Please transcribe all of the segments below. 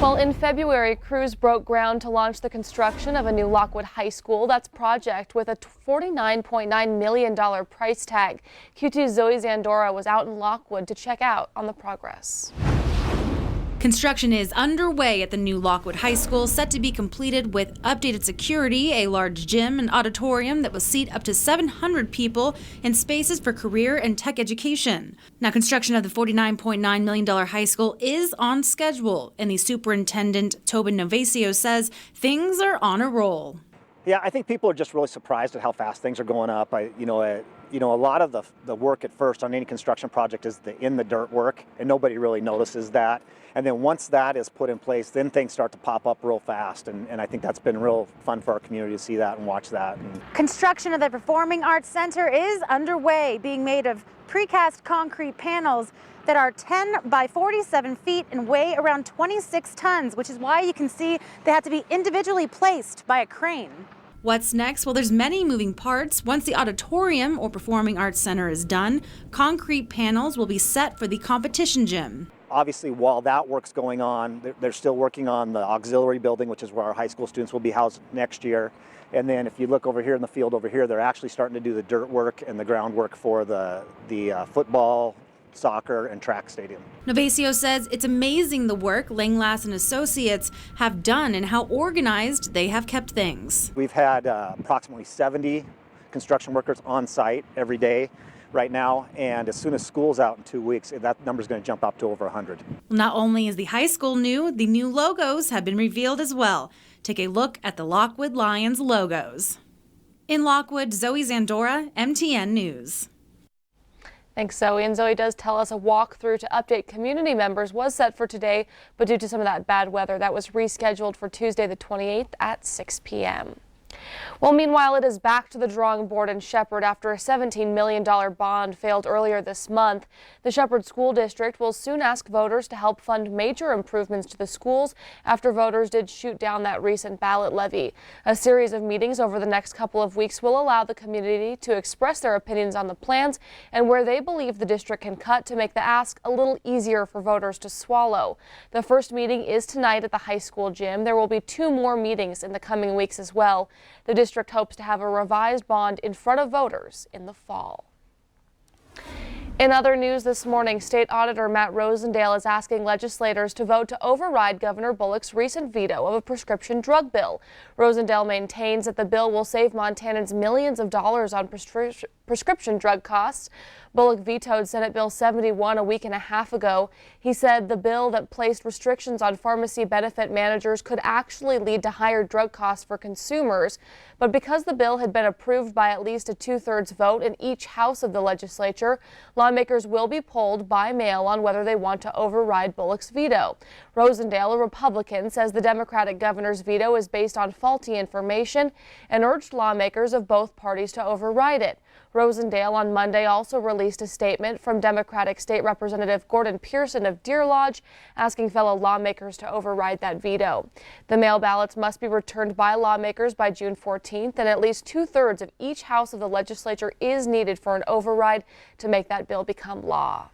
Well, in February, crews broke ground to launch the construction of a new Lockwood High School. That's a project with a $49.9 million price tag. Q2's Zoe Zandora was out in Lockwood to check out on the progress. Construction is underway at the new Lockwood High School, set to be completed with updated security, a large gym, and auditorium that will seat up to 700 people, and spaces for career and tech education. Now, construction of the $49.9 million high school is on schedule, and the superintendent, Tobin Novasio, says things are on a roll. Yeah, I think people are just really surprised at how fast things are going up. A lot of the work at first on any construction project is the in the dirt work, and nobody really notices that. And then once that is put in place, then things start to pop up real fast. And I think that's been real fun for our community to see that and watch that. Construction of the Performing Arts Center is underway, being made of precast concrete panels that are 10 by 47 feet and weigh around 26 tons, which is why you can see they have to be individually placed by a crane. What's next? Well, there's many moving parts. Once the auditorium or Performing Arts Center is done, concrete panels will be set for the competition gym. Obviously, while that work's going on, they're still working on the auxiliary building, which is where our high school students will be housed next year. And then if you look over here in the field over here, they're actually starting to do the dirt work and the groundwork for the football, soccer, and track stadium. Novasio says it's amazing the work Langlass and Associates have done and how organized they have kept things. We've had approximately 70 construction workers on site every day right now, and as soon as school's out in 2 weeks, that number's going to jump up to over 100. Not only is the high school new, the new logos have been revealed as well. Take a look at the Lockwood Lions logos. In Lockwood, Zoe Zandora, MTN News. Thanks, Zoe. And Zoe does tell us a walkthrough to update community members was set for today, but due to some of that bad weather, that was rescheduled for Tuesday the 28th at 6 p.m. Well, meanwhile, it is back to the drawing board in Shepherd after a $17 million bond failed earlier this month. The Shepherd School District will soon ask voters to help fund major improvements to the schools after voters did shoot down that recent ballot levy. A series of meetings over the next couple of weeks will allow the community to express their opinions on the plans and where they believe the district can cut to make the ask a little easier for voters to swallow. The first meeting is tonight at the high school gym. There will be 2 more meetings in the coming weeks as well. The district hopes to have a revised bond in front of voters in the fall. In other news this morning, State Auditor Matt Rosendale is asking legislators to vote to override Governor Bullock's recent veto of a prescription drug bill. Rosendale maintains that the bill will save Montanans millions of dollars on prescription drug costs. Bullock vetoed Senate Bill 71 a week and a half ago. He said the bill that placed restrictions on pharmacy benefit managers could actually lead to higher drug costs for consumers. But because the bill had been approved by at least a 2/3 vote in each house of the legislature, lawmakers will be polled by mail on whether they want to override Bullock's veto. Rosendale, a Republican, says the Democratic governor's veto is based on faulty information and urged lawmakers of both parties to override it. Rosendale on Monday also released a statement from Democratic State Representative Gordon Pearson of Deer Lodge asking fellow lawmakers to override that veto. The mail ballots must be returned by lawmakers by June 14th, and at least 2/3 of each house of the legislature is needed for an override to make that bill become law.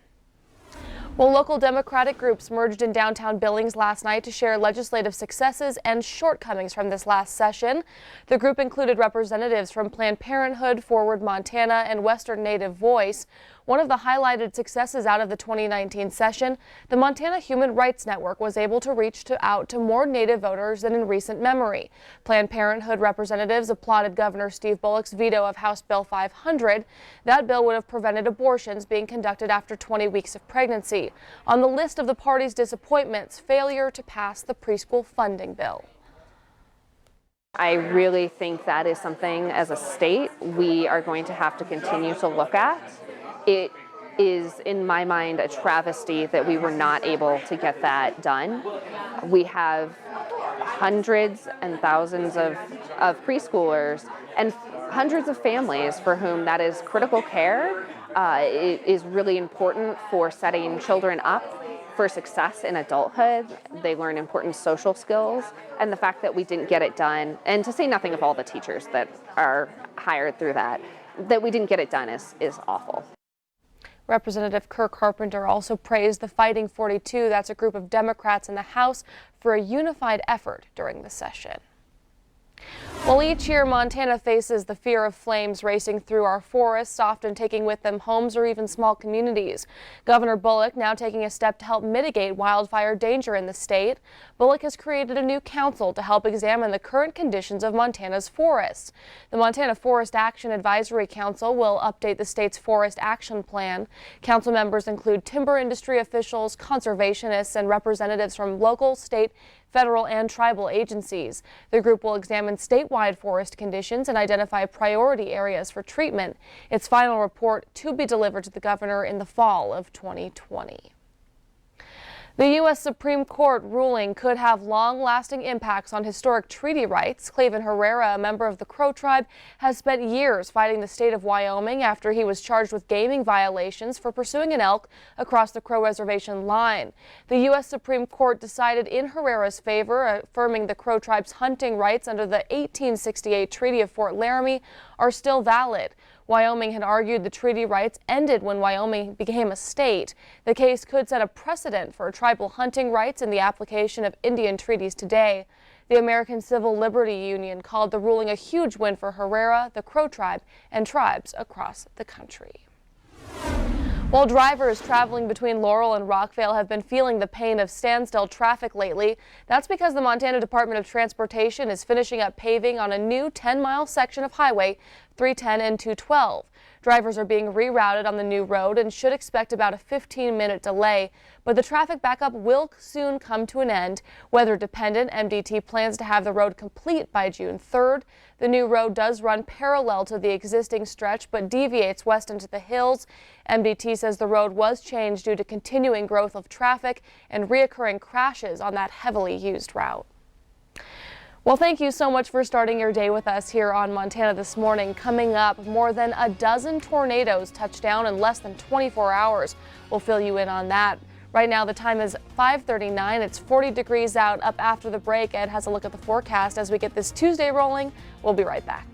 Well, local Democratic groups merged in downtown Billings last night to share legislative successes and shortcomings from this last session. The group included representatives from Planned Parenthood, Forward Montana, and Western Native Voice. One of the highlighted successes out of the 2019 session, the Montana Human Rights Network was able to reach out to more Native voters than in recent memory. Planned Parenthood representatives applauded Governor Steve Bullock's veto of House Bill 500. That bill would have prevented abortions being conducted after 20 weeks of pregnancy. On the list of the party's disappointments, failure to pass the preschool funding bill. I really think that is something as a state we are going to have to continue to look at. It is, in my mind, a travesty that we were not able to get that done. We have hundreds and thousands of preschoolers and hundreds of families for whom that is critical care. It is really important for setting children up for success in adulthood. They learn important social skills, and the fact that we didn't get it done, and to say nothing of all the teachers that are hired through that we didn't get it done is awful. Representative Kirk Carpenter also praised the Fighting 42, that's a group of Democrats in the House, for a unified effort during the session. Well, each year Montana faces the fear of flames racing through our forests, often taking with them homes or even small communities. Governor Bullock now taking a step to help mitigate wildfire danger in the state. Bullock has created a new council to help examine the current conditions of Montana's forests. The Montana Forest Action Advisory Council will update the state's forest action plan. Council members include timber industry officials, conservationists, and representatives from local, state, federal, and tribal agencies. The group will examine statewide forest conditions and identify priority areas for treatment. Its final report to be delivered to the governor in the fall of 2020. The U.S. Supreme Court ruling could have long-lasting impacts on historic treaty rights. Clavin Herrera, a member of the Crow tribe, has spent years fighting the state of Wyoming after he was charged with gaming violations for pursuing an elk across the Crow reservation line. The U.S. Supreme Court decided in Herrera's favor, affirming the Crow tribe's hunting rights under the 1868 Treaty of Fort Laramie are still valid. Wyoming had argued the treaty rights ended when Wyoming became a state. The case could set a precedent for tribal hunting rights in the application of Indian treaties today. The American Civil Liberty Union called the ruling a huge win for Herrera, the Crow tribe, and tribes across the country. While drivers traveling between Laurel and Rockvale have been feeling the pain of standstill traffic lately, that's because the Montana Department of Transportation is finishing up paving on a new 10-mile section of Highway 310 and 212. Drivers are being rerouted on the new road and should expect about a 15-minute delay, but the traffic backup will soon come to an end. Weather dependent, MDT plans to have the road complete by June 3rd. The new road does run parallel to the existing stretch but deviates west into the hills. MDT says the road was changed due to continuing growth of traffic and reoccurring crashes on that heavily used route. Well, thank you so much for starting your day with us here on Montana This Morning. Coming up, more than a dozen tornadoes touched down in less than 24 hours. We'll fill you in on that. Right now, the time is 5:39. It's 40 degrees out. Up after the break, Ed has a look at the forecast as we get this Tuesday rolling. We'll be right back.